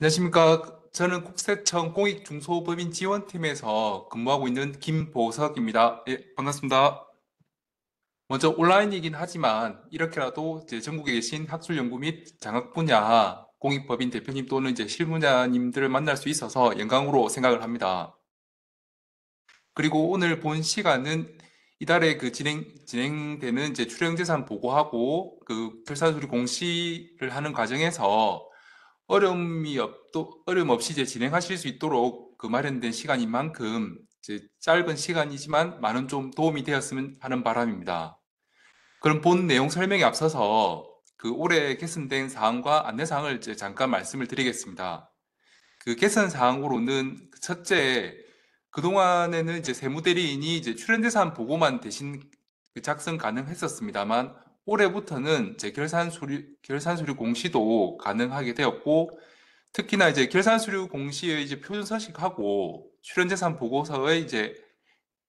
안녕하십니까. 저는 국세청 공익중소법인 지원팀에서 근무하고 있는 김보석입니다. 예, 반갑습니다. 먼저 온라인이긴 하지만 이렇게라도 이제 전국에 계신 학술 연구 및 장학 분야 공익법인 대표님 또는 이제 실무자님들을 만날 수 있어서 영광으로 생각을 합니다. 그리고 오늘 본 시간은 이달에 진행되는 이제 출연재산 보고하고 그 결산서류 공시를 하는 과정에서 어려움 없이 이제 진행하실 수 있도록 그 마련된 시간인 만큼 이제 짧은 시간이지만 많은 좀 도움이 되었으면 하는 바람입니다. 그럼 본 내용 설명에 앞서서 그 올해 개선된 사항과 안내 사항을 이제 잠깐 말씀을 드리겠습니다. 그 개선 사항으로는 첫째, 그동안에는 이제 세무대리인이 이제 출연재산 보고만 대신 그 작성 가능했었습니다만 올해부터는 이제 결산서류 공시도 가능하게 되었고 특히나 이제 결산서류 공시의 이제 표준 서식하고 출연재산 보고서의 이제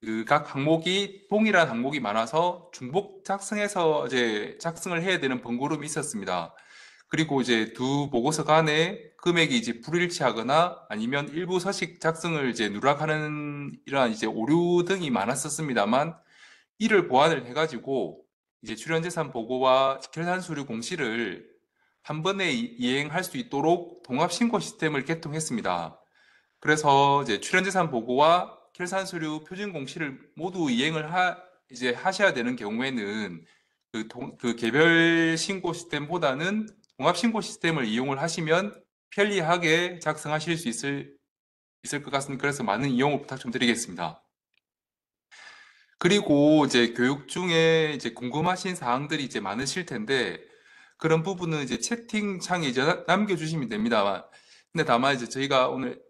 그 각 항목이 동일한 항목이 많아서 중복 작성해서 이제 작성을 해야 되는 번거로움이 있었습니다. 그리고 이제 두 보고서 간에 금액이 이제 불일치하거나 아니면 일부 서식 작성을 이제 누락하는 이러한 이제 오류 등이 많았었습니다만 이를 보완을 해가지고 이제 출연재산 보고와 결산서류 공시를 한 번에 이행할 수 있도록 통합신고 시스템을 개통했습니다. 그래서 이제 출연재산 보고와 결산서류 표준 공시를 모두 이제 하셔야 되는 경우에는 그 개별 신고 시스템보다는 통합 신고 시스템을 이용을 하시면 편리하게 작성하실 수 있을 것 같습니다. 그래서 많은 이용을 부탁 좀 드리겠습니다. 그리고 이제 교육 중에 이제 궁금하신 사항들이 이제 많으실 텐데 그런 부분은 이제 채팅창에 이제 남겨주시면 됩니다. 근데 다만 이제 저희가 오늘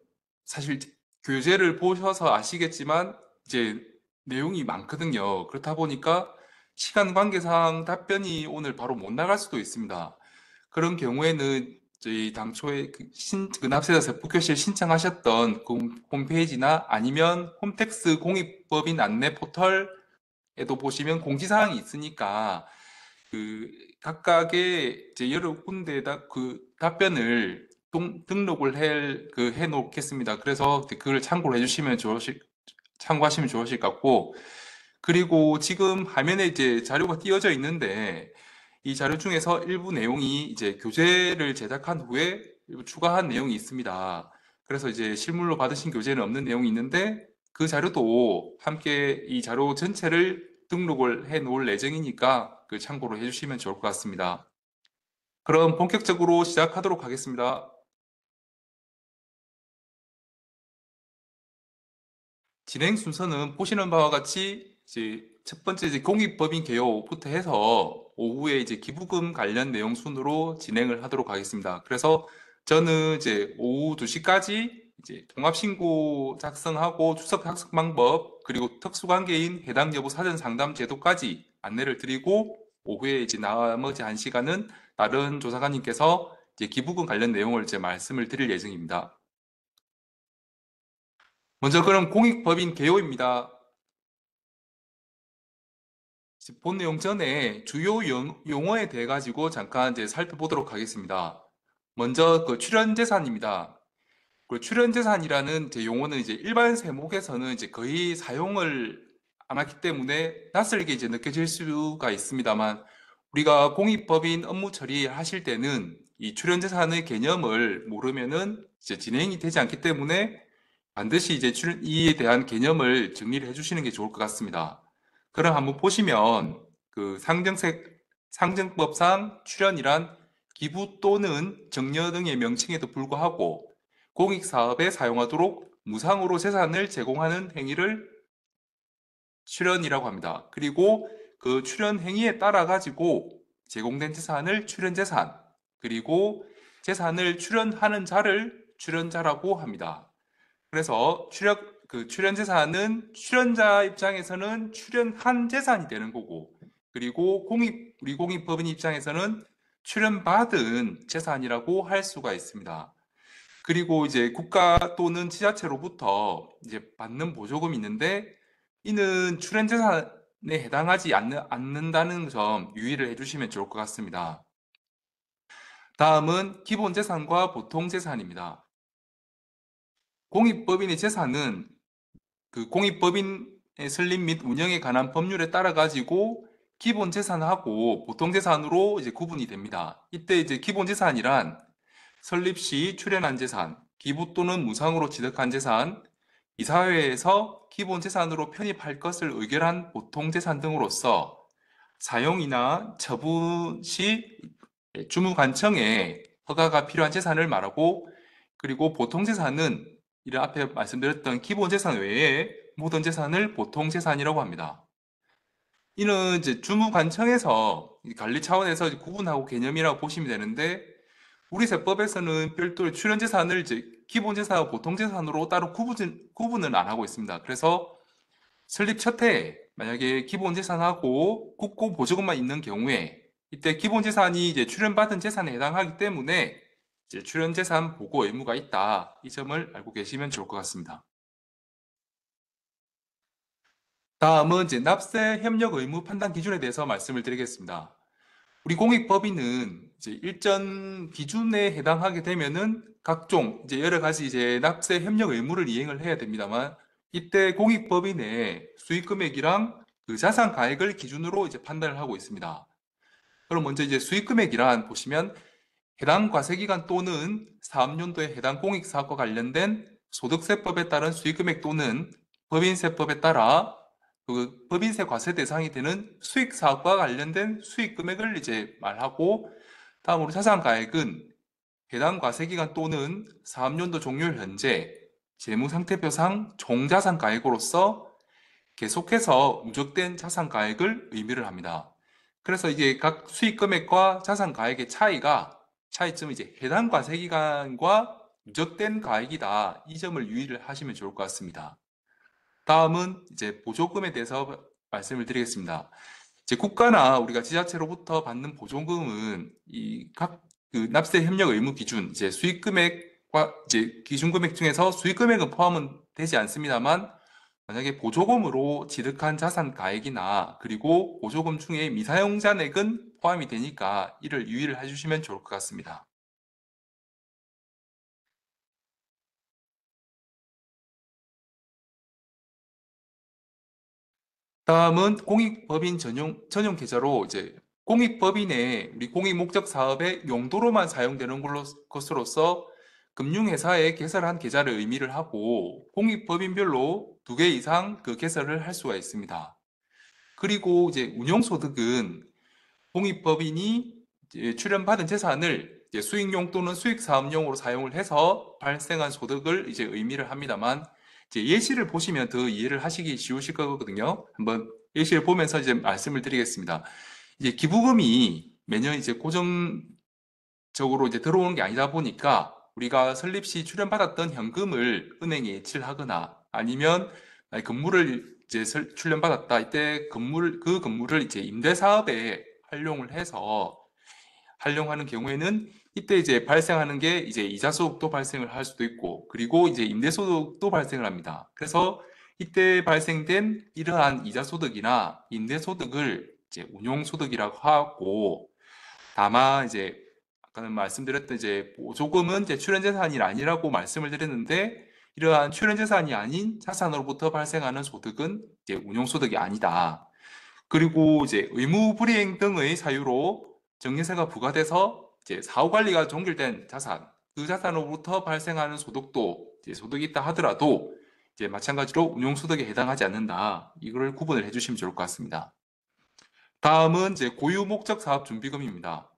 사실 교재를 보셔서 아시겠지만 이제 내용이 많거든요. 그렇다 보니까 시간 관계상 답변이 오늘 바로 못 나갈 수도 있습니다. 그런 경우에는 저희 당초에 그 납세자 세법교실 신청하셨던 그 홈페이지나 아니면 홈택스 공익법인 안내 포털에도 보시면 공지사항이 있으니까 그 각각의 이제 여러 군데에다 그 답변을 등록을 해 놓겠습니다. 그래서 그걸 참고하시면 좋으실 것 같고, 그리고 지금 화면에 이제 자료가 띄어져 있는데, 이 자료 중에서 일부 내용이 이제 교재를 제작한 후에 일부 추가한 내용이 있습니다. 그래서 이제 실물로 받으신 교재는 없는 내용이 있는데, 그 자료도 함께 이 자료 전체를 등록을 해 놓을 예정이니까 그 참고로 해주시면 좋을 것 같습니다. 그럼 본격적으로 시작하도록 하겠습니다. 진행 순서는 보시는 바와 같이 이제 첫 번째 이제 공익법인 개요부터 해서 오후에 이제 기부금 관련 내용 순으로 진행을 하도록 하겠습니다. 그래서 저는 이제 오후 2시까지 이제 통합신고 작성하고 출석 학습 방법 그리고 특수관계인 해당 여부 사전 상담 제도까지 안내를 드리고 오후에 이제 나머지 1시간은 다른 조사관님께서 이제 기부금 관련 내용을 이제 말씀을 드릴 예정입니다. 먼저 그럼 공익법인 개요입니다. 본 내용 전에 주요 용어에 대해 가지고 잠깐 이제 살펴보도록 하겠습니다. 먼저 그 출연재산입니다. 그 출연재산이라는 이제 용어는 이제 일반 세목에서는 이제 거의 사용을 안 하기 때문에 낯설게 이제 느껴질 수가 있습니다만 우리가 공익법인 업무 처리하실 때는 이 출연재산의 개념을 모르면은 이제 진행이 되지 않기 때문에 반드시 이제 이에 대한 개념을 정리를 해주시는 게 좋을 것 같습니다. 그럼 한번 보시면 그 상정법상 출연이란 기부 또는 정려 등의 명칭에도 불구하고 공익사업에 사용하도록 무상으로 재산을 제공하는 행위를 출연이라고 합니다. 그리고 그 출연 행위에 따라 가지고 제공된 재산을 출연재산, 그리고 재산을 출연하는 자를 출연자라고 합니다. 그래서 출연 재산은 출연자 입장에서는 출연한 재산이 되는 거고, 그리고 우리 공익법인 입장에서는 출연받은 재산이라고 할 수가 있습니다. 그리고 이제 국가 또는 지자체로부터 이제 받는 보조금이 있는데, 이는 출연 재산에 해당하지 않는다는 점 유의를 해주시면 좋을 것 같습니다. 다음은 기본재산과 보통재산입니다. 공익법인의 재산은 그 공익법인의 설립 및 운영에 관한 법률에 따라 가지고 기본재산하고 보통재산으로 이제 구분이 됩니다. 이때 이제 기본재산이란 설립 시 출연한 재산, 기부 또는 무상으로 취득한 재산, 이사회에서 기본재산으로 편입할 것을 의결한 보통재산 등으로서 사용이나 처분 시 주무관청에 허가가 필요한 재산을 말하고, 그리고 보통재산은 이런 앞에 말씀드렸던 기본재산 외에 모든 재산을 보통재산이라고 합니다. 이는 이제 주무관청에서 관리 차원에서 이제 구분하고 개념이라고 보시면 되는데, 우리 세법에서는 별도의 출연재산을 이제 기본재산과 보통재산으로 따로 구분을 안 하고 있습니다. 그래서 설립 첫 해에 만약에 기본재산하고 국고보조금만 있는 경우에 이때 기본재산이 이제 출연받은 재산에 해당하기 때문에 이제 출연재산 보고 의무가 있다. 이 점을 알고 계시면 좋을 것 같습니다. 다음은 이제 납세 협력 의무 판단 기준에 대해서 말씀을 드리겠습니다. 우리 공익법인은 이제 일정 기준에 해당하게 되면은 각종 이제 여러 가지 이제 납세 협력 의무를 이행을 해야 됩니다만, 이때 공익법인의 수익 금액이랑 그 자산 가액을 기준으로 이제 판단을 하고 있습니다. 그럼 먼저 이제 수익 금액이란 보시면 해당 과세기간 또는 사업연도에 해당 공익사업과 관련된 소득세법에 따른 수익 금액 또는 법인세법에 따라 그 법인세 과세 대상이 되는 수익 사업과 관련된 수익 금액을 이제 말하고, 다음으로 자산가액은 해당 과세기간 또는 사업연도 종료 현재 재무상태표상 총자산가액으로서 계속해서 누적된 자산가액을 의미를 합니다. 그래서 이게 각 수익 금액과 자산가액의 차이점은 이제 해당 과세기간과 누적된 가액이다. 이 점을 유의를 하시면 좋을 것 같습니다. 다음은 이제 보조금에 대해서 말씀을 드리겠습니다. 이제 국가나 우리가 지자체로부터 받는 보조금은 이 각 그 납세 협력 의무 기준, 이제 수익 금액과 이제 기준 금액 중에서 수익 금액은 포함은 되지 않습니다만, 만약에 보조금으로 취득한 자산 가액이나 그리고 보조금 중에 미사용 잔액은 포함이 되니까 이를 유의를 해주시면 좋을 것 같습니다. 다음은 공익법인 전용 계좌로 이제 공익법인의 우리 공익 목적 사업의 용도로만 사용되는 것으로서 금융회사에 개설한 계좌를 의미를 하고, 공익법인별로 2개 이상 그 개설을 할 수가 있습니다. 그리고 이제 운용소득은 공익법인이 이제 출연받은 재산을 이제 수익용 또는 수익사업용으로 사용을 해서 발생한 소득을 이제 의미를 합니다만, 이제 예시를 보시면 더 이해를 하시기 쉬우실 거거든요. 한번 예시를 보면서 이제 말씀을 드리겠습니다. 이제 기부금이 매년 이제 고정적으로 이제 들어오는 게 아니다 보니까 우리가 설립 시 출연받았던 현금을 은행에 예치를 하거나, 아니면 건물을 이제 출연받았다. 이때 그 건물을 이제 임대사업에 활용하는 경우에는 이때 이제 발생하는 게 이제 이자 소득도 발생을 할 수도 있고, 그리고 이제 임대 소득도 발생을 합니다. 그래서 이때 발생된 이러한 이자 소득이나 임대 소득을 이제 운용 소득이라고 하고, 다만 이제 아까는 말씀드렸던 이제 보조금은 이제 출연재산이 아니라고 말씀을 드렸는데, 이러한 출연재산이 아닌 자산으로부터 발생하는 소득은 이제 운용소득이 아니다. 그리고 이제 의무 불이행 등의 사유로 정리세가 부과돼서 이제 사후 관리가 종결된 자산, 그 자산으로부터 발생하는 소득도 이제 소득이 있다 하더라도 이제 마찬가지로 운용소득에 해당하지 않는다. 이거를 구분을 해주시면 좋을 것 같습니다. 다음은 이제 고유 목적 사업 준비금입니다.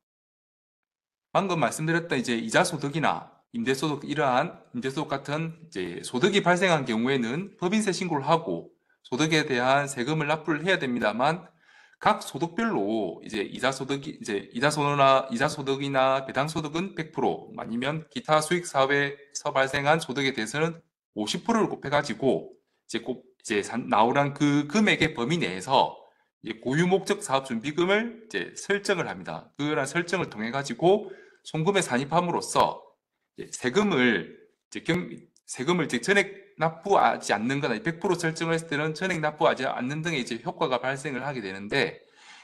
방금 말씀드렸던 이제 이자 소득이나 임대소득, 이러한 임대소득 같은 이제 소득이 발생한 경우에는 법인세 신고를 하고 소득에 대한 세금을 납부를 해야 됩니다만, 각 소득별로 이제 이자 소득이나 배당 소득은 100%, 아니면 기타 수익 사업에서 발생한 소득에 대해서는 50%를 곱해가지고 이제 나오는 그 금액의 범위 내에서 이제 고유 목적 사업 준비금을 이제 설정을 합니다. 그런 설정을 통해 가지고 송금에 산입함으로써 이제 세금을 이제 전액 납부하지 않는 거나 100% 설정을 했을 때는 전액 납부하지 않는 등의 이제 효과가 발생을 하게 되는데,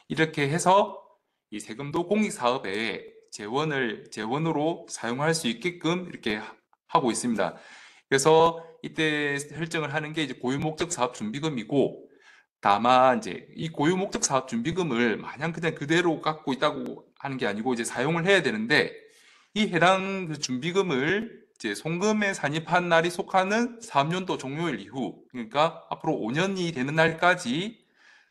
이렇게 해서 이 세금도 공익사업에 재원으로 사용할 수 있게끔 이렇게 하고 있습니다. 그래서 이때 설정을 하는 게 이제 고유 목적 사업 준비금이고, 다만 이제 이 고유 목적 사업 준비금을 마냥 그냥 그대로 갖고 있다고 하는 게 아니고 이제 사용을 해야 되는데, 이 해당 그 준비금을 이제 송금에 산입한 날이 속하는 3년도 종료일 이후, 그러니까 앞으로 5년이 되는 날까지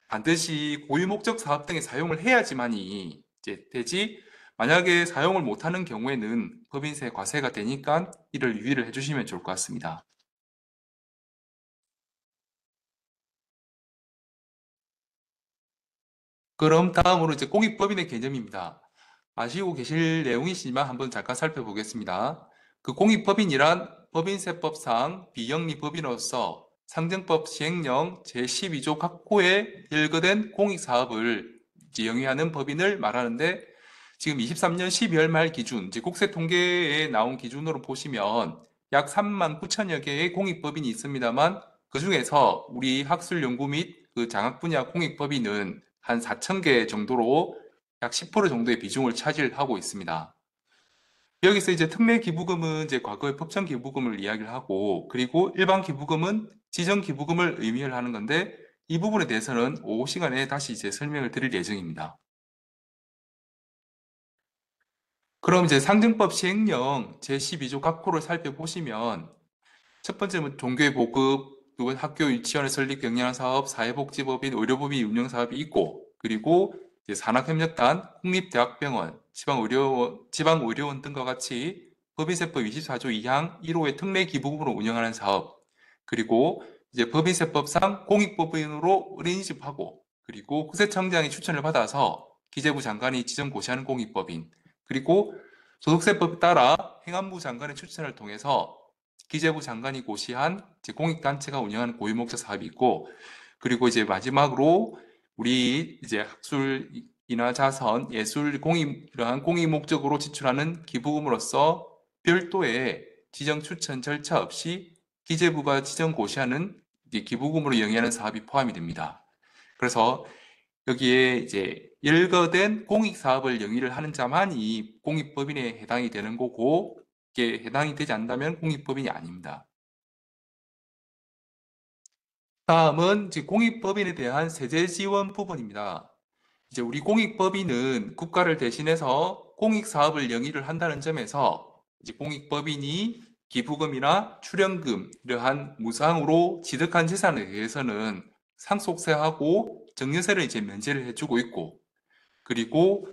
반드시 고유 목적 사업 등에 사용을 해야지만이 이제 되지, 만약에 사용을 못하는 경우에는 법인세 과세가 되니까 이를 유의를 해주시면 좋을 것 같습니다. 그럼 다음으로 이제 공익법인의 개념입니다. 아시고 계실 내용이시지만 한번 잠깐 살펴보겠습니다. 그 공익법인이란 법인세법상 비영리법인으로서 상정법 시행령 제12조 각호에 열거된 공익사업을 이제 영위하는 법인을 말하는데, 지금 23년 12월 말 기준, 이제 국세통계에 나온 기준으로 보시면 약 3만 9천여 개의 공익법인이 있습니다만, 그 중에서 우리 학술연구 및 그 장학 분야 공익법인은 한 4천 개 정도로 약 10% 정도의 비중을 차지하고 있습니다. 여기서 이제 특례 기부금은 이제 과거의 법정 기부금을 이야기를 하고, 그리고 일반 기부금은 지정 기부금을 의미를 하는 건데, 이 부분에 대해서는 오후 시간에 다시 이제 설명을 드릴 예정입니다. 그럼 이제 상증법 시행령 제12조 각호를 살펴보시면, 첫 번째는 종교의 보급, 두 번째 학교 유치원의 설립 경영하는 사업, 사회복지법인, 의료법인 운영 사업이 있고, 그리고 이제 산학협력단, 국립대학병원, 지방의료원 등과 같이 법인세법 24조 2항 1호의 특례 기부금으로 운영하는 사업, 그리고 이제 법인세법상 공익법인으로 어린이집하고, 그리고 국세청장의 추천을 받아서 기재부 장관이 지정 고시하는 공익법인, 그리고 소득세법에 따라 행안부 장관의 추천을 통해서 기재부 장관이 고시한 이제 공익단체가 운영하는 고유목적 사업이 있고, 그리고 이제 마지막으로 우리 이제 학술이나 자선, 예술 공익, 이러한 공익 목적으로 지출하는 기부금으로서 별도의 지정 추천 절차 없이 기재부가 지정 고시하는 이제 기부금으로 영위하는 사업이 포함이 됩니다. 그래서 여기에 이제 열거된 공익 사업을 영위를 하는 자만이 공익법인에 해당이 되는 거고, 이게 해당이 되지 않는다면 공익법인이 아닙니다. 다음은 이제 공익법인에 대한 세제 지원 부분입니다. 이제 우리 공익법인은 국가를 대신해서 공익 사업을 영위를 한다는 점에서 이제 공익법인이 기부금이나 출연금 이러한 무상으로 취득한 재산에 대해서는 상속세하고 증여세를 이제 면제를 해주고 있고, 그리고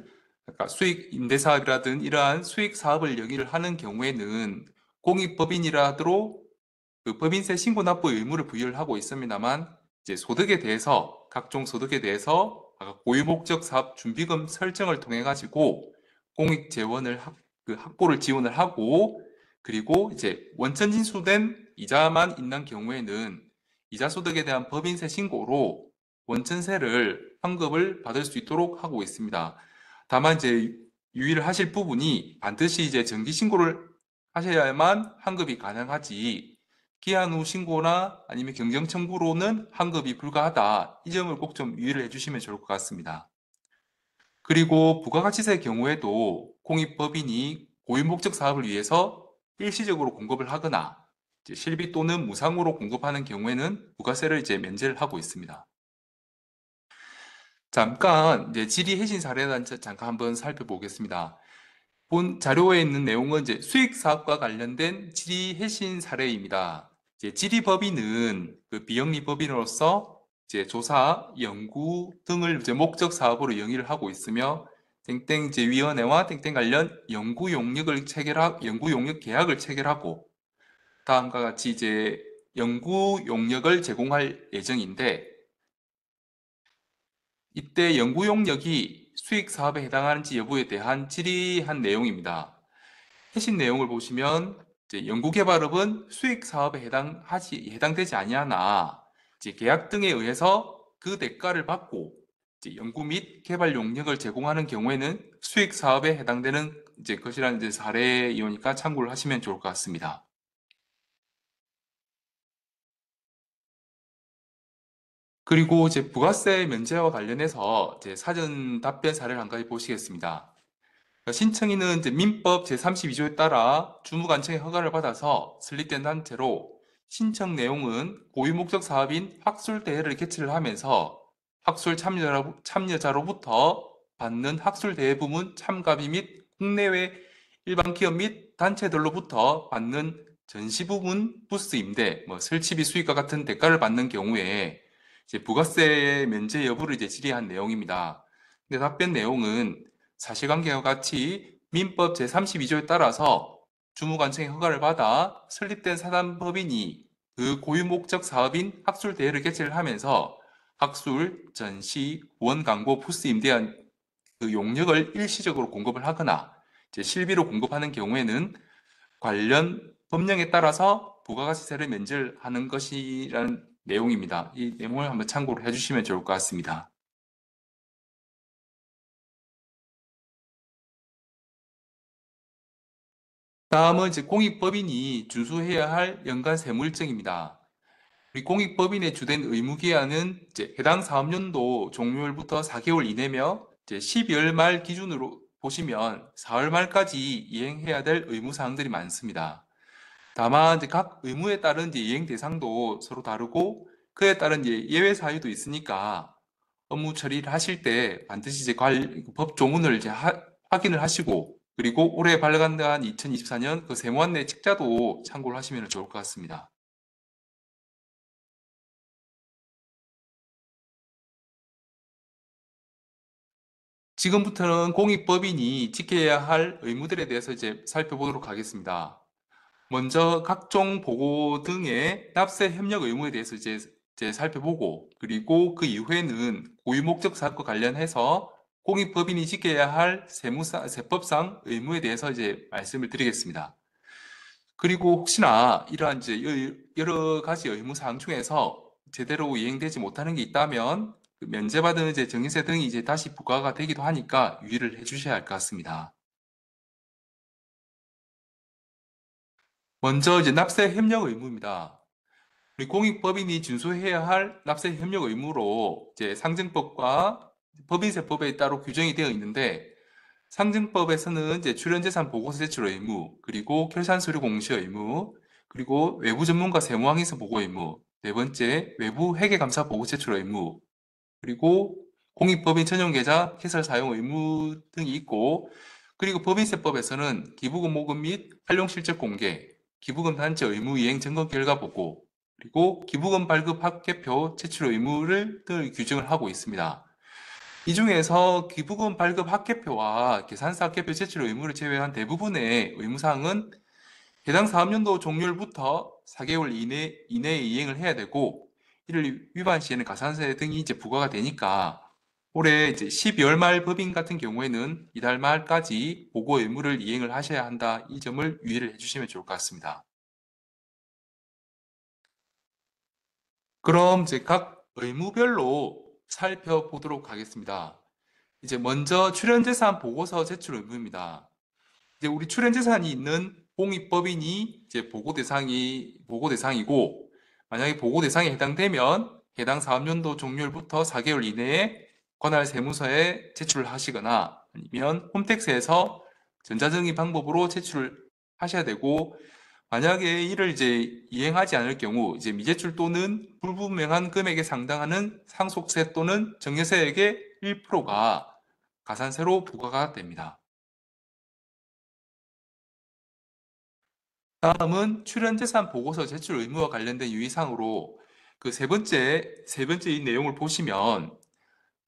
아까 수익 임대사업이라든 이러한 수익 사업을 영위를 하는 경우에는 공익법인이라 하더라도 그 법인세 신고 납부 의무를 부여를 하고 있습니다만, 이제 소득에 대해서 각종 소득에 대해서 아까 고유목적 사업 준비금 설정을 통해 가지고 공익 재원을 그 확보를 지원을 하고, 그리고 이제 원천 징수된 이자만 있는 경우에는 이자 소득에 대한 법인세 신고로 원천세를 환급을 받을 수 있도록 하고 있습니다. 다만 이제 유의를 하실 부분이 반드시 이제 정기 신고를 하셔야만 환급이 가능하지, 기한 후 신고나 아니면 경정 청구로는 환급이 불가하다. 이 점을 꼭 좀 유의를 해주시면 좋을 것 같습니다. 그리고 부가가치세 경우에도 공익법인이 고유목적 사업을 위해서 일시적으로 공급을 하거나 이제 실비 또는 무상으로 공급하는 경우에는 부가세를 이제 면제를 하고 있습니다. 잠깐 이제 질의해신 사례에 대한 잠깐 한번 살펴보겠습니다. 본 자료에 있는 내용은 이제 수익 사업과 관련된 질의해신 사례입니다. 이제 질의법인은 그 비영리 법인으로서 이제 조사, 연구 등을 이제 목적 사업으로 영위를 하고 있으며, 땡땡 이제 위원회와 땡땡 관련 연구 용역 계약을 체결하고, 다음과 같이 이제 연구 용역을 제공할 예정인데, 이때 연구 용역이 수익 사업에 해당하는지 여부에 대한 질의한 내용입니다. 해신 내용을 보시면 이제 연구개발업은 수익 사업에 해당되지 아니하나 이제 계약 등에 의해서 그 대가를 받고 이제 연구 및 개발 용역을 제공하는 경우에는 수익 사업에 해당되는 이제 것이라는 이제 사례이오니까 참고를 하시면 좋을 것 같습니다. 그리고 이제 부가세 면제와 관련해서 이제 사전 답변 사례를 한 가지 보시겠습니다. 신청인은 이제 민법 제32조에 따라 주무관청의 허가를 받아서 설립된 단체로 신청 내용은 고유목적 사업인 학술대회를 개최를 하면서 학술 참여자로부터 받는 학술대회 부문 참가비 및 국내외 일반 기업 및 단체들로부터 받는 전시 부문 부스 임대, 설치비 수익과 같은 대가를 받는 경우에 이제 부가세 면제 여부를 이제 질의한 내용입니다. 근데 답변 내용은 사실관계와 같이 민법 제32조에 따라서 주무관청의 허가를 받아 설립된 사단법인이 그 고유목적 사업인 학술대회를 개최를 하면서 학술, 전시, 원 광고, 부스 임대한 그 용역을 일시적으로 공급을 하거나 이제 실비로 공급하는 경우에는 관련 법령에 따라서 부가가치세를 면제하는 것이라는 내용입니다. 이 내용을 한번 참고를 해주시면 좋을 것 같습니다. 다음은 이제 공익법인이 준수해야 할 연간 세무 일정입니다. 우리 공익법인의 주된 의무기한은 이제 해당 사업연도 종료일부터 4개월 이내며 이제 12월 말 기준으로 보시면 4월 말까지 이행해야 될 의무사항들이 많습니다. 다만 이제 각 의무에 따른 이제 이행 대상도 서로 다르고 그에 따른 이제 예외 사유도 있으니까 업무 처리를 하실 때 반드시 이제 법 조문을 이제 확인을 하시고 그리고 올해 발간한 2024년 그 세무안내 책자도 참고를 하시면 좋을 것 같습니다. 지금부터는 공익법인이 지켜야 할 의무들에 대해서 이제 살펴보도록 하겠습니다. 먼저 각종 보고 등의 납세 협력 의무에 대해서 이제 살펴보고 그리고 그 이후에는 고유 목적 사업과 관련해서 공익법인이 지켜야 할 세법상 의무에 대해서 이제 말씀을 드리겠습니다. 그리고 혹시나 이러한 이제 여러 가지 의무 사항 중에서 제대로 이행되지 못하는 게 있다면 그 면제받은 이제 증여세 등이 이제 다시 부과가 되기도 하니까 유의를 해주셔야 할 것 같습니다. 먼저 이제 납세 협력 의무입니다. 우리 공익법인이 준수해야 할 납세 협력 의무로 이제 상증법과 법인세법에 따로 규정이 되어 있는데 상증법에서는 이제 출연재산 보고서 제출 의무, 그리고 결산서류 공시 의무, 그리고 외부 전문가 세무항의서 보고 의무, 네 번째 외부 회계감사 보고 제출 의무, 그리고 공익법인 전용계좌 해설 사용 의무 등이 있고, 그리고 법인세법에서는 기부금 모금 및 활용 실적 공개, 기부금 단체 의무 이행 점검 결과 보고, 그리고 기부금 발급 합계표 제출 의무를 등 규정을 하고 있습니다. 이 중에서 기부금 발급 합계표와 계산서 합계표 제출 의무를 제외한 대부분의 의무사항은 해당 사업연도 종료일부터 4개월 이내에 이행을 해야 되고, 이를 위반 시에는 가산세 등이 이제 부과가 되니까 올해 이제 12월 말 법인 같은 경우에는 이달 말까지 보고 의무를 이행을 하셔야 한다. 이 점을 유의를 해주시면 좋을 것 같습니다. 그럼 이제 각 의무별로 살펴보도록 하겠습니다. 이제 먼저 출연재산 보고서 제출 의무입니다. 이제 우리 출연재산이 있는 공익법인이 이제 보고 대상이고 만약에 보고 대상에 해당되면 해당 사업연도 종료일부터 4개월 이내에 관할 세무서에 제출을 하시거나 아니면 홈택스에서 전자증의 방법으로 제출을 하셔야 되고 만약에 이를 이제 이행하지 않을 경우 이제 미제출 또는 불분명한 금액에 상당하는 상속세 또는 증여세액의 1%가 가산세로 부과가 됩니다. 다음은 출연재산 보고서 제출 의무와 관련된 유의사항으로 그 세 번째 이 내용을 보시면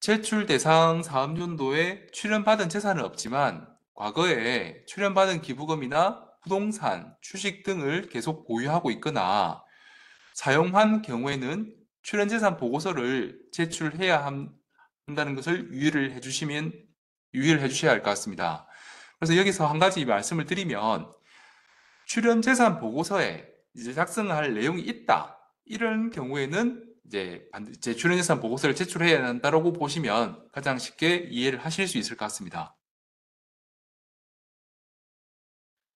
제출 대상 사업연도에 출연받은 재산은 없지만 과거에 출연받은 기부금이나 부동산, 주식 등을 계속 보유하고 있거나 사용한 경우에는 출연재산 보고서를 제출해야 한다는 것을 유의를 해주셔야 할 것 같습니다. 그래서 여기서 한 가지 말씀을 드리면 출연재산 보고서에 이제 작성할 내용이 있다. 이런 경우에는 이제 반드시 출연재산 보고서를 제출해야 한다고 보시면 가장 쉽게 이해를 하실 수 있을 것 같습니다.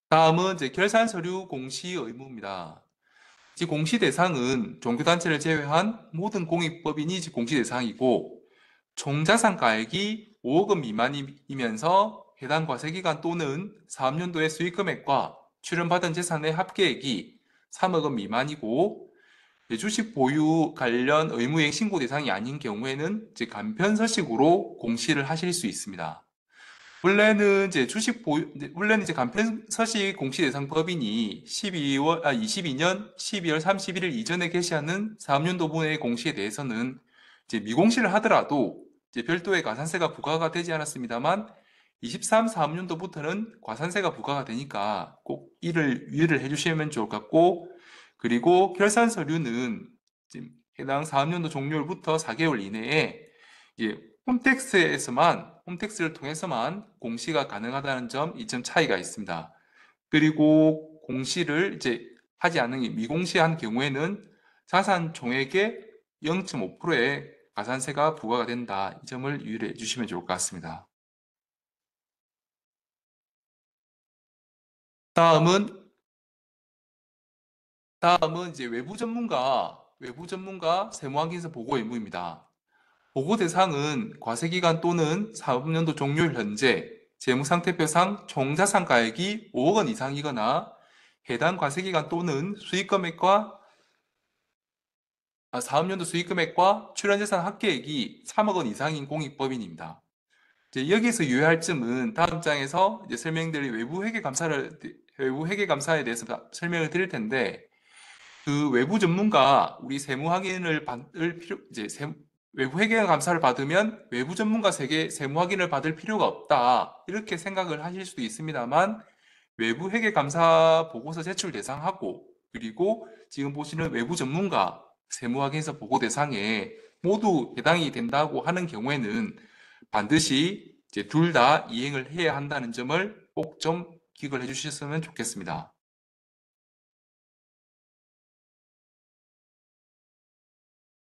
다음은 이제 결산 서류 공시 의무입니다. 이 공시 대상은 종교단체를 제외한 모든 공익법인이 공시 대상이고 총자산가액이 5억 원 미만이면서 해당 과세기간 또는 사업연도의 수익금액과 출연받은 재산의 합계액이 3억 원 미만이고 주식 보유 관련 의무이행 신고 대상이 아닌 경우에는 이제 간편서식으로 공시를 하실 수 있습니다. 원래는 이제 원래는 이제 간편서식 공시 대상 법인이 22년 12월 31일 이전에 게시하는 사업연도분의 공시에 대해서는 이제 미공시를 하더라도 이제 별도의 가산세가 부과가 되지 않았습니다만 23 사업연도부터는 과산세가 부과가 되니까 꼭 이를 유의를 해주시면 좋을 것 같고, 그리고 결산 서류는 지금 해당 사업연도 종료일부터 4개월 이내에 이제 홈택스를 통해서만 공시가 가능하다는 점, 이 점 차이가 있습니다. 그리고 공시를 이제 하지 않는 미공시한 경우에는 자산 총액의 0.5%의 가산세가 부과가 된다. 이 점을 유의해 주시면 좋을 것 같습니다. 다음은 이제 외부 전문가 세무확인서 보고 의무입니다. 보고 대상은 과세기간 또는 사업연도 종료일 현재 재무상태표상 총자산가액이 5억 원 이상이거나 해당 과세기간 또는 사업연도 수익금액과 출연재산 합계액이 3억 원 이상인 공익법인입니다. 이제 여기서 유의할 점은 다음 장에서 이제 설명드릴 외부 회계 감사에 대해서 설명을 드릴 텐데, 그 외부 전문가 우리 세무 확인을 받을 필요 이제 외부 회계 감사를 받으면 외부 전문가 세무 확인을 받을 필요가 없다, 이렇게 생각을 하실 수도 있습니다만, 외부 회계 감사 보고서 제출 대상하고 그리고 지금 보시는 외부 전문가 세무 확인서 보고 대상에 모두 해당이 된다고 하는 경우에는 반드시 이제 둘 다 이행을 해야 한다는 점을 꼭 좀 기억을 해주셨으면 좋겠습니다.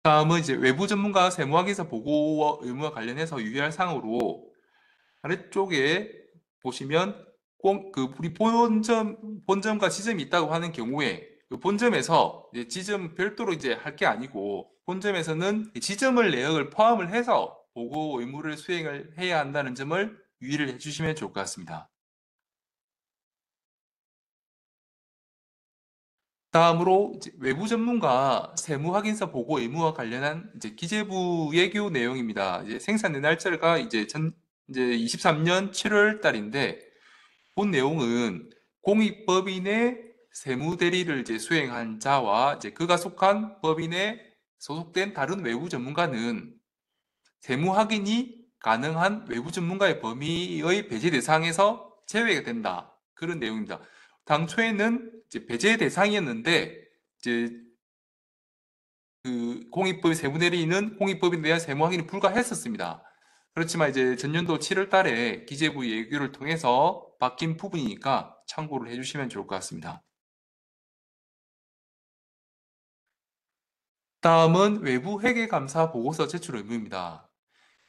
다음은 이제 외부 전문가 세무학에서 보고 의무와 관련해서 유의할 사항으로 아래쪽에 보시면 우리 본점과 지점이 있다고 하는 경우에 그 본점에서 이제 지점 별도로 이제 할 게 아니고 본점에서는 지점을 내역을 포함을 해서 보고 의무를 수행을 해야 한다는 점을 유의를 해주시면 좋을 것 같습니다. 다음으로 이제 외부 전문가 세무 확인서 보고 의무와 관련한 이제 기재부 예규 내용입니다. 이제 생산된 날짜가 이제 23년 7월 달인데, 본 내용은 공익법인의 세무 대리를 이제 수행한 자와 이제 그가 속한 법인에 소속된 다른 외부 전문가는 세무 확인이 가능한 외부 전문가의 범위의 배제 대상에서 제외가 된다, 그런 내용입니다. 당초에는 이제 배제 대상이었는데 이제 그 공익법 세무대리인은 공익법인에 대한 세무 확인이 불가했었습니다. 그렇지만 이제 전년도 7월 달에 기재부 예규를 통해서 바뀐 부분이니까 참고를 해주시면 좋을 것 같습니다. 다음은 외부 회계감사 보고서 제출 의무입니다.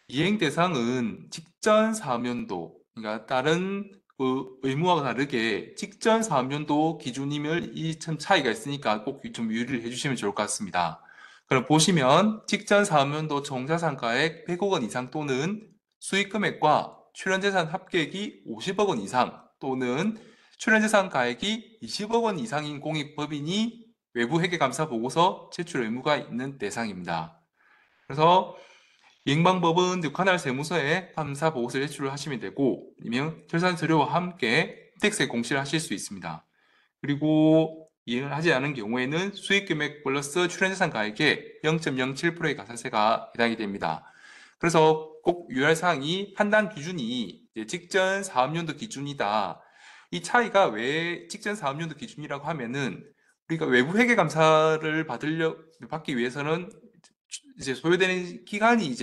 이행 대상은 직전 사업연도, 그러니까 다른 그 의무와 다르게 직전 사업연도 기준임을, 이 참 차이가 있으니까 꼭 좀 유의를 해주시면 좋을 것 같습니다. 그럼 보시면 직전 사업연도 총자산가액 100억 원 이상 또는 수익금액과 출연재산 합계액이 50억 원 이상 또는 출연재산 가액이 20억 원 이상인 공익법인이 외부 회계감사 보고서 제출 의무가 있는 대상입니다. 그래서 이행방법은 관할 세무서에 감사 보고서를 제출을 하시면 되고, 아니면 결산 서류와 함께 텍스에 공시를 하실 수 있습니다. 그리고 이행을 하지 않은 경우에는 수익금액 플러스 출연재산 가액의 0.07%의 가산세가 해당이 됩니다. 그래서 꼭 유의할 사항이 판단 기준이 직전 사업연도 기준이다. 이 차이가 왜 직전 사업연도 기준이라고 하면은, 우리가 외부 회계 감사를 받기 위해서는 이제 소요되는 기간이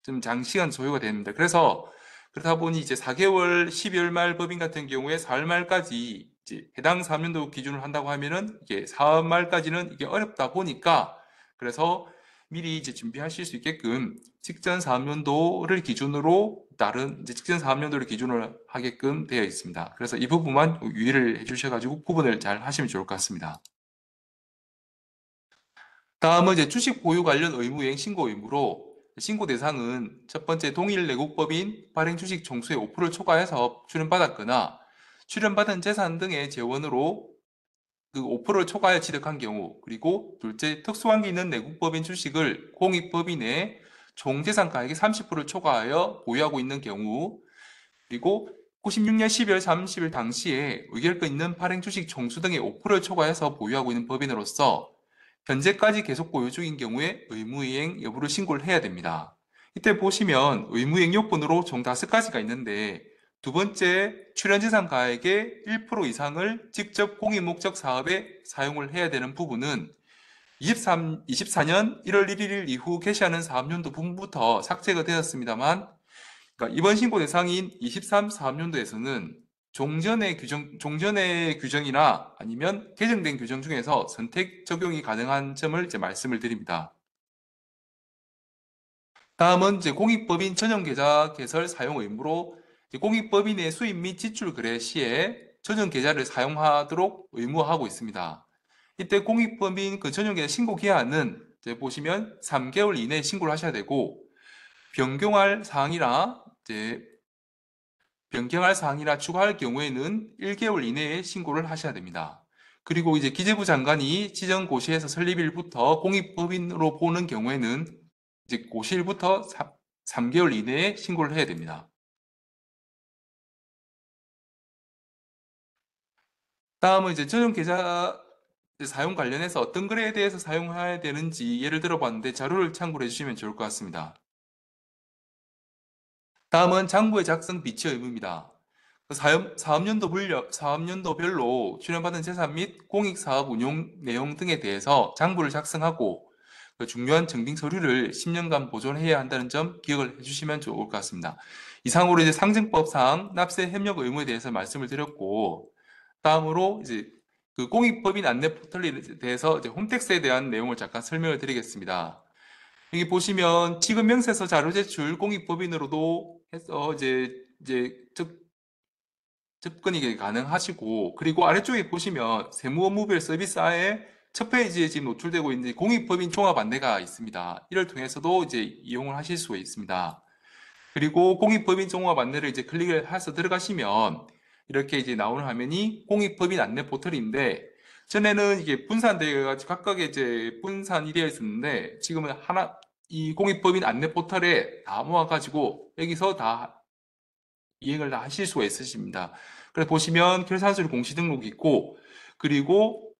좀 장시간 소요가 됩니다. 그래서 그러다 보니 이제 4개월 12월 말 법인 같은 경우에 4월 말까지 이제 해당 사업연도 기준을 한다고 하면은 이게 4월 말까지는 이게 어렵다 보니까, 그래서 미리 이제 준비하실 수 있게끔 직전 사업연도를 기준으로 다른 이제 직전 사업연도를 기준으로 하게끔 되어 있습니다. 그래서 이 부분만 유의를 해주셔가지고 구분을 잘 하시면 좋을 것 같습니다. 다음은 이제 주식 보유 관련 의무 이행 신고 의무로 신고 대상은 첫 번째 동일 내국법인 발행 주식 총수의 5%를 초과해서 출연받았거나 출연받은 재산 등의 재원으로 그 5%를 초과해 취득한 경우, 그리고 둘째 특수관계 있는 내국법인 주식을 공익법인의 총재산가액의 30%를 초과하여 보유하고 있는 경우, 그리고 96년 12월 30일 당시에 의결권 있는 발행 주식 총수 등의 5%를 초과해서 보유하고 있는 법인으로서 현재까지 계속 보유 중인 경우에 의무이행 여부를 신고를 해야 됩니다. 이때 보시면 의무이행 요건으로 총 5가지가 있는데, 두 번째, 출연재산 가액의 1% 이상을 직접 공익목적 사업에 사용을 해야 되는 부분은 24년 1월 1일 이후 개시하는 사업연도 부분부터 삭제가 되었습니다만, 그러니까 이번 신고 대상인 23 사업연도에서는 종전의 규정이나 아니면 개정된 규정 중에서 선택 적용이 가능한 점을 이제 말씀을 드립니다. 다음은 이제 공익법인 전용계좌 개설 사용 의무로, 공익법인의 수입 및 지출 거래 시에 전용계좌를 사용하도록 의무화하고 있습니다. 이때 공익법인 그 전용계좌 신고 기한은 이제 보시면 3개월 이내에 신고를 하셔야 되고, 변경할 사항이나 이제 변경할 사항이나 추가할 경우에는 1개월 이내에 신고를 하셔야 됩니다. 그리고 이제 기재부 장관이 지정 고시에서 설립일부터 공익법인으로 보는 경우에는 이제 고시일부터 3개월 이내에 신고를 해야 됩니다. 다음은 이제 전용 계좌 사용 관련해서 어떤 거래에 대해서 사용해야 되는지 예를 들어봤는데 자료를 참고를 해주시면 좋을 것 같습니다. 다음은 장부의 작성 비치 의무입니다. 사업연도별로 출연받은 재산 및 공익사업 운용 내용 등에 대해서 장부를 작성하고 그 중요한 증빙 서류를 10년간 보존해야 한다는 점 기억을 해주시면 좋을 것 같습니다. 이상으로 이제 상증법상 납세 협력 의무에 대해서 말씀을 드렸고, 다음으로 이제 그 공익법인 안내 포털에 대해서 이제 홈택스에 대한 내용을 잠깐 설명을 드리겠습니다. 여기 보시면 지급 명세서 자료 제출 공익법인으로도 해서 이제 접근이 가능하시고, 그리고 아래쪽에 보시면 세무업무별 서비스화에 첫 페이지에 지금 노출되고 있는 공익법인 종합 안내가 있습니다. 이를 통해서도 이제 이용을 하실 수가 있습니다. 그리고 공익법인 종합 안내를 이제 클릭을 해서 들어가시면 이렇게 이제 나오는 화면이 공익법인 안내 포털인데, 전에는 이게 분산되어 각각의 이제 분산이 되어 있었는데, 지금은 이 공익법인 안내 포털에 다 모아가지고 여기서 다 이행을 다 하실 수가 있으십니다. 그래서 보시면 결산서류 공시 등록이 있고, 그리고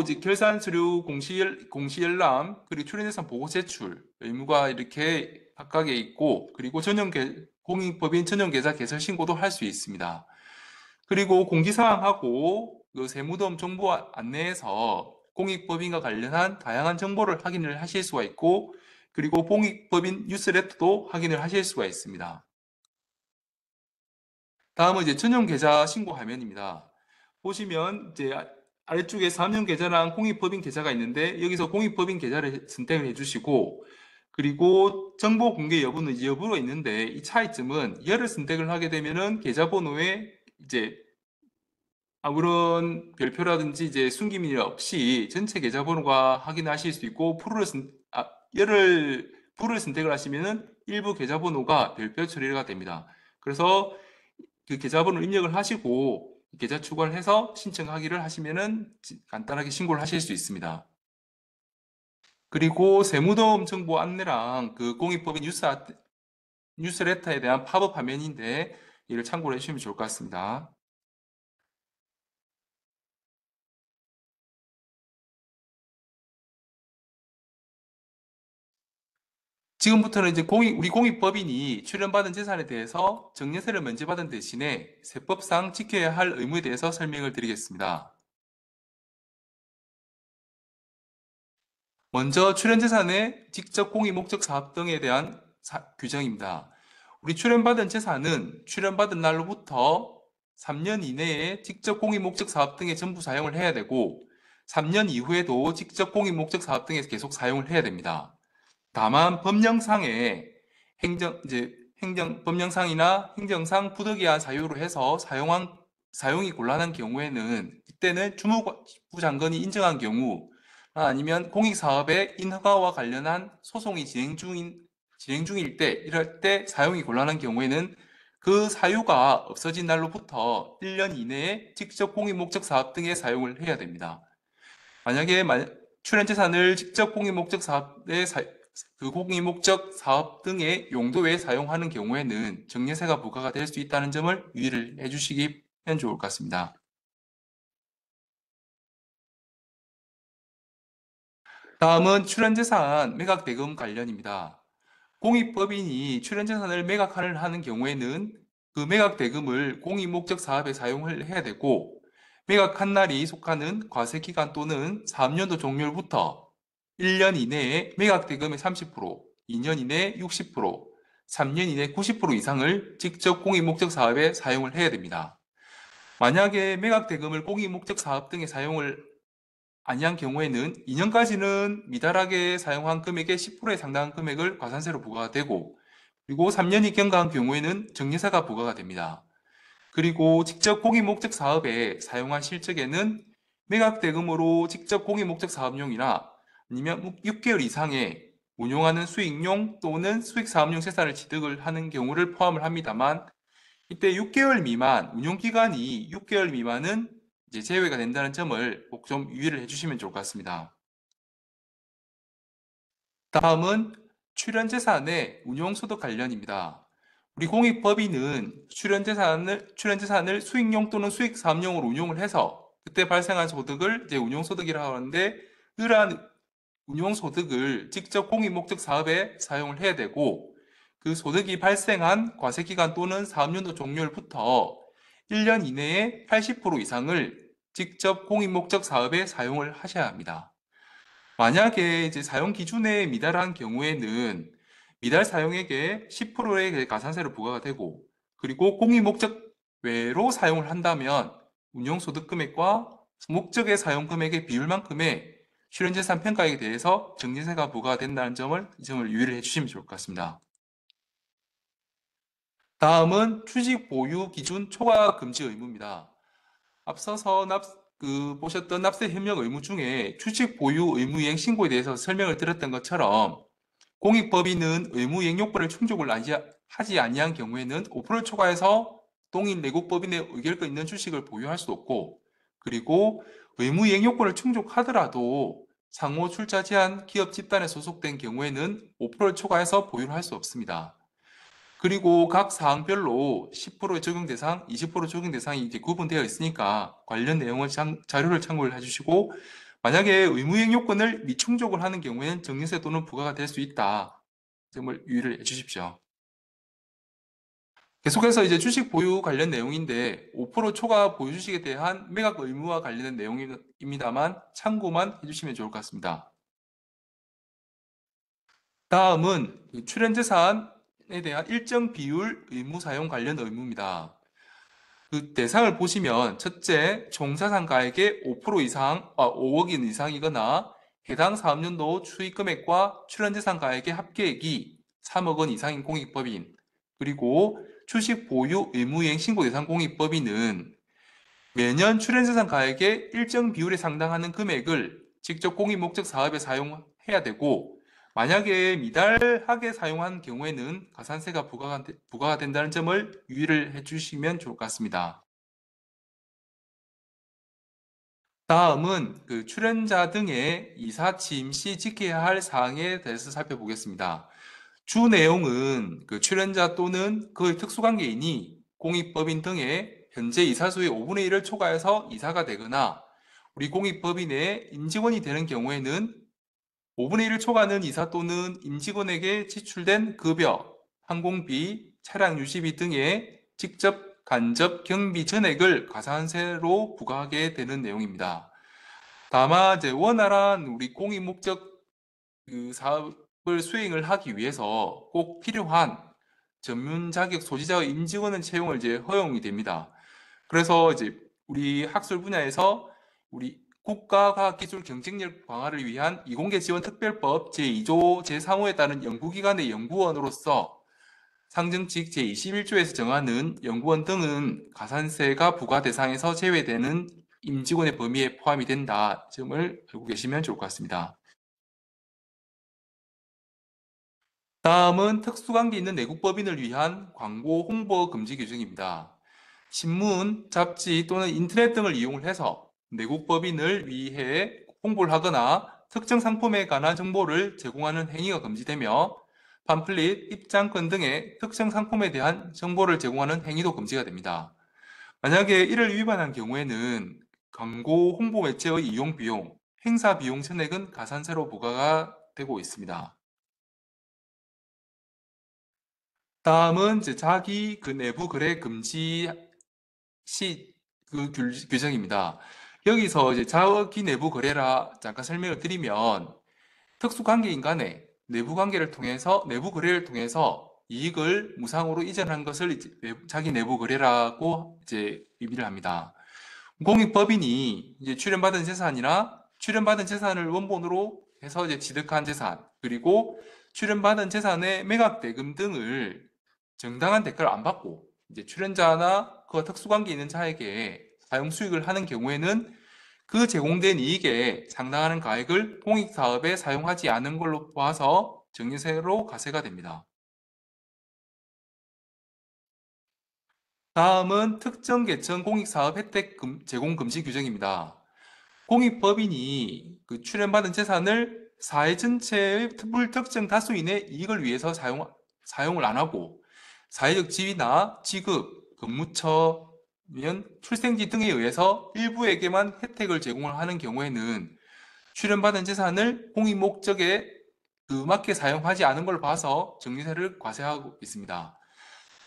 이제 결산서류 공시 열람, 그리고 출연재산 보고 제출 의무가 이렇게 각각에 있고, 그리고 공익법인 전용계좌 개설 신고도 할 수 있습니다. 그리고 공지사항하고 그 세무도움 정보 안내에서 공익법인과 관련한 다양한 정보를 확인을 하실 수가 있고, 그리고 공익법인 뉴스레터도 확인을 하실 수가 있습니다. 다음은 이제 전용계좌 신고 화면입니다. 보시면 이제 아래쪽에 사업용 계좌랑 공익법인 계좌가 있는데, 여기서 공익법인 계좌를 선택을 해주시고, 그리고 정보 공개 여부는 이제 여부가 있는데, 이 차이점은 열을 선택을 하게 되면은 계좌번호에 이제 아무런 별표라든지 이제 숨김이 없이 전체 계좌번호가 확인하실 수 있고, 열을 풀을 선택을 하시면은 일부 계좌번호가 별표 처리가 됩니다. 그래서 그 계좌번호 입력을 하시고 계좌 추가를 해서 신청하기를 하시면은 간단하게 신고를 하실 수 있습니다. 그리고 세무도움 정보 안내랑 그 공익법인 뉴스레터에 대한 팝업 화면인데, 이를 참고를 해주시면 좋을 것 같습니다. 지금부터는 이제 우리 공익법인이 출연받은 재산에 대해서 증여세를 면제받은 대신에 세법상 지켜야 할 의무에 대해서 설명을 드리겠습니다. 먼저 출연재산의 직접 공익목적 사업 등에 대한 규정입니다. 우리 출연받은 재산은 출연받은 날로부터 3년 이내에 직접 공익목적 사업 등에 전부 사용을 해야 되고, 3년 이후에도 직접 공익목적 사업 등에 계속 사용을 해야 됩니다. 다만 법령상에 법령상이나 행정상 부득이한 사유로 해서 사용이 곤란한 경우에는, 이때는 주무부 장관이 인정한 경우 아니면 공익사업의 인허가와 관련한 소송이 진행 중일 때, 이럴 때 사용이 곤란한 경우에는 그 사유가 없어진 날로부터 1년 이내에 직접 공익 목적 사업 등에 사용을 해야 됩니다. 만약에 출연재산을 직접 공익 목적 사업에 그 공익 목적 사업 등의 용도에 사용하는 경우에는 증여세가 부과가 될 수 있다는 점을 유의를 해주시면 좋을 것 같습니다. 다음은 출연재산 매각대금 관련입니다. 공익법인이 출연재산을 매각을 하는 경우에는 그 매각대금을 공익목적 사업에 사용을 해야 되고, 매각한 날이 속하는 과세기간 또는 3년도 종료부터 1년 이내에 매각대금의 30%, 2년 이내에 60%, 3년 이내 90% 이상을 직접 공익목적 사업에 사용을 해야 됩니다. 만약에 매각대금을 공익목적 사업 등에 사용을 아니한 경우에는 2년까지는 미달하게 사용한 금액의 10%에 상당한 금액을 과산세로 부과가 되고, 그리고 3년이 경과한 경우에는 증여세가 부과가 됩니다. 그리고 직접 공익 목적 사업에 사용한 실적에는 매각대금으로 직접 공익 목적 사업용이나 아니면 6개월 이상의 운용하는 수익용 또는 수익사업용 재산을 취득을 하는 경우를 포함을 합니다만, 이때 6개월 미만, 운용기간이 6개월 미만은 이제 제외가 된다는 점을 꼭 좀 유의를 해주시면 좋을 것 같습니다. 다음은 출연재산의 운용소득 관련입니다. 우리 공익법인은 출연재산을 수익용 또는 수익사업용으로 운용을 해서 그때 발생한 소득을 이제 운용소득이라고 하는데, 이러한 운용소득을 직접 공익목적 사업에 사용을 해야 되고, 그 소득이 발생한 과세기간 또는 사업연도 종료일부터 1년 이내에 80% 이상을 직접 공익목적 사업에 사용을 하셔야 합니다. 만약에 이제 사용 기준에 미달한 경우에는 미달 사용액의 10%의 가산세를 부과가 되고, 그리고 공익목적 외로 사용을 한다면 운용소득 금액과 목적의 사용 금액의 비율만큼의 실현재산 평가액에 대해서 증여세가 부과가 된다는 이 점을 유의를 해주시면 좋을 것 같습니다. 다음은 취직 보유 기준 초과 금지 의무입니다. 앞서서 보셨던 납세 협력 의무 중에 취직 보유 의무 이행 신고에 대해서 설명을 드렸던 것처럼, 공익법인은 의무 이행 요건을 충족을 하지 아니한 경우에는 5%를 초과해서 동일 내국법인의 의결권 있는 주식을 보유할 수 없고, 그리고 의무 이행 요건을 충족하더라도 상호 출자 제한 기업 집단에 소속된 경우에는 5%를 초과해서 보유를 할 수 없습니다. 그리고 각 사항별로 10% 적용 대상, 20% 적용 대상이 이제 구분되어 있으니까 관련 내용을 자료를 참고를 해주시고, 만약에 의무이행 요건을 미충족을 하는 경우에는 증여세 또는 부과가 될 수 있다 점을 유의를 해주십시오. 계속해서 이제 주식 보유 관련 내용인데, 5% 초과 보유 주식에 대한 매각 의무와 관련된 내용입니다만 참고만 해주시면 좋을 것 같습니다. 다음은 출연재산에 대한 일정 비율 의무 사용 관련 의무입니다. 그 대상을 보시면, 첫째, 총자산가액의 5% 이상, 5억 원 이상이거나 해당 사업연도 수익금액과 출연재산가액의 합계액이 3억 원 이상인 공익법인, 그리고 주식 보유 의무이행 신고 대상 공익법인은 매년 출연재산가액의 일정 비율에 상당하는 금액을 직접 공익목적 사업에 사용해야 되고, 만약에 미달하게 사용한 경우에는 가산세가 부과가 된다는 점을 유의를 해주시면 좋을 것 같습니다. 다음은 그 출연자 등의 이사 취임 시 지켜야 할 사항에 대해서 살펴보겠습니다. 주 내용은 그 출연자 또는 그의 특수관계인이 공익법인 등의 현재 이사수의 5분의 1을 초과해서 이사가 되거나, 우리 공익법인의 임직원이 되는 경우에는 5분의 1을 초과하는 이사 또는 임직원에게 지출된 급여, 항공비, 차량 유지비 등의 직접 간접 경비 전액을 가산세로 부과하게 되는 내용입니다. 다만 이제 원활한 우리 공익 목적 그 사업을 수행을 하기 위해서 꼭 필요한 전문 자격 소지자의 임직원은 채용을 이제 허용이 됩니다. 그래서 이제 우리 학술 분야에서 우리 국가과학기술 경쟁력 강화를 위한 이공계 지원 특별법 제2조 제3호에 따른 연구기관의 연구원으로서 상정칙 제21조에서 정하는 연구원 등은 가산세가 부과 대상에서 제외되는 임직원의 범위에 포함이 된다 점을 알고 계시면 좋을 것 같습니다. 다음은 특수관계 있는 내국법인을 위한 광고 홍보 금지 규정입니다. 신문, 잡지 또는 인터넷 등을 이용을 해서 내국법인을 위해 홍보를 하거나 특정 상품에 관한 정보를 제공하는 행위가 금지되며 팜플릿, 입장권 등의 특정 상품에 대한 정보를 제공하는 행위도 금지가 됩니다. 만약에 이를 위반한 경우에는 광고 홍보 매체의 이용 비용, 행사 비용 전액은 가산세로 부과가 되고 있습니다. 다음은 이제 자기 그 내부 거래 금지 시 규정입니다. 여기서 이제 자기 내부 거래라 잠깐 설명을 드리면 특수관계인 간에 내부 거래를 통해서 이익을 무상으로 이전한 것을 이제 자기 내부 거래라고 이제 의미를 합니다. 공익법인이 이제 출연받은 재산이나 출연받은 재산을 원본으로 해서 이제 취득한 재산, 그리고 출연받은 재산의 매각 대금 등을 정당한 대가를 안 받고 이제 출연자나 그와 특수관계 있는 자에게 사용 수익을 하는 경우에는 그 제공된 이익에 상당하는 가액을 공익사업에 사용하지 않은 걸로 봐서 증여세로 과세가 됩니다. 다음은 특정 계층 공익사업 혜택 제공 금지 규정입니다. 공익법인이 그 출연받은 재산을 사회 전체의 불특정 다수인의 이익을 위해서 사용을 안 하고 사회적 지위나 직급, 근무처면 출생지 등에 의해서 일부에게만 혜택을 제공을 하는 경우에는 출연받은 재산을 공익 목적에 맞게 사용하지 않은 걸 봐서 증여세를 과세하고 있습니다.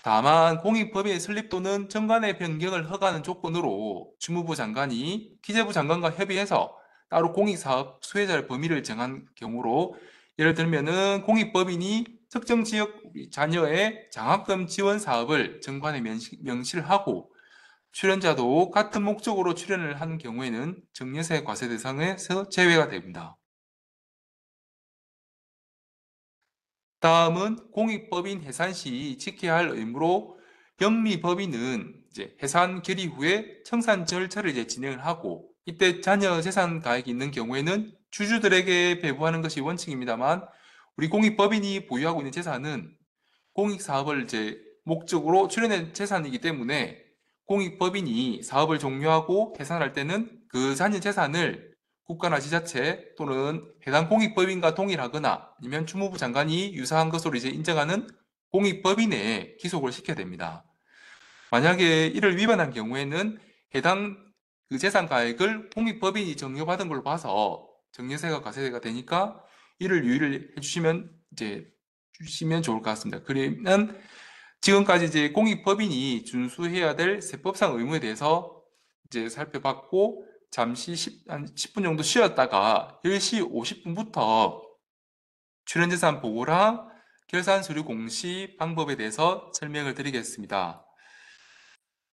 다만 공익법인의 설립 또는 정관의 변경을 허가하는 조건으로 주무부 장관이 기재부 장관과 협의해서 따로 공익사업 수혜자의 범위를 정한 경우로, 예를 들면은 공익법인이 특정 지역 자녀의 장학금 지원 사업을 정관에 명시를 하고 출연자도 같은 목적으로 출연을 한 경우에는 증여세 과세 대상에서 제외가 됩니다. 다음은 공익법인 해산 시 지켜야 할 의무로, 영리법인은 이제 해산 결의 후에 청산 절차를 이제 진행을 하고, 이때 자녀 재산 가액이 있는 경우에는 주주들에게 배부하는 것이 원칙입니다만, 우리 공익법인이 보유하고 있는 재산은 공익사업을 이제 목적으로 출연한 재산이기 때문에 공익법인이 사업을 종료하고 해산할 때는 그 자녀 재산을 국가나 지자체 또는 해당 공익법인과 동일하거나 아니면 주무부 장관이 유사한 것으로 이제 인정하는 공익법인에 기속을 시켜야 됩니다. 만약에 이를 위반한 경우에는 해당 그 재산 가액을 공익법인이 증여받은 걸로 봐서 증여세가 과세가 되니까 이를 유의를 해주시면 좋을 것 같습니다. 그러면 지금까지 이제 공익법인이 준수해야 될 세법상 의무에 대해서 이제 살펴봤고, 잠시 한 10분 정도 쉬었다가 10시 50분부터 출연재산 보고랑 결산 서류 공시 방법에 대해서 설명을 드리겠습니다.